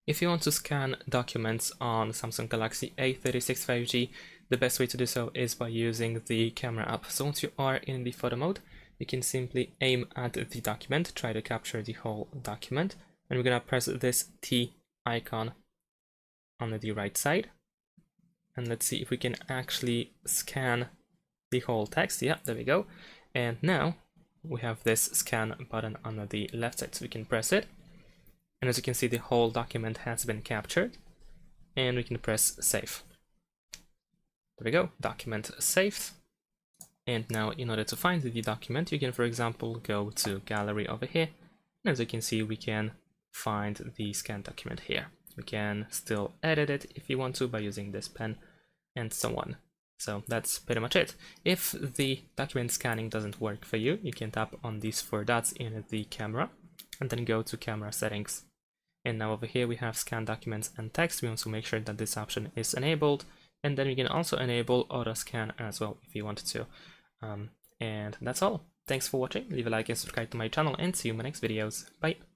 If you want to scan documents on Samsung Galaxy A36 5G, the best way to do so is by using the camera app. So once you are in the photo mode, you can simply aim at the document, try to capture the whole document, and we're gonna press this T icon on the right side. And let's see if we can actually scan the whole text. Yeah, there we go. And now we have this scan button on the left side, so we can press it. And as you can see, the whole document has been captured, and we can press save. There we go, document saved. And now in order to find the document, you can, for example, go to gallery over here. And as you can see, we can find the scanned document here. We can still edit it if you want to by using this pen and so on. So that's pretty much it. If the document scanning doesn't work for you, you can tap on these 4 dots in the camera and then go to camera settings. And now over here we have scan documents and text. We want to make sure that this option is enabled, and then we can also enable auto scan as well if you wanted to. And that's all. Thanks for watching. Leave a like and subscribe to my channel, and see you in my next videos. Bye.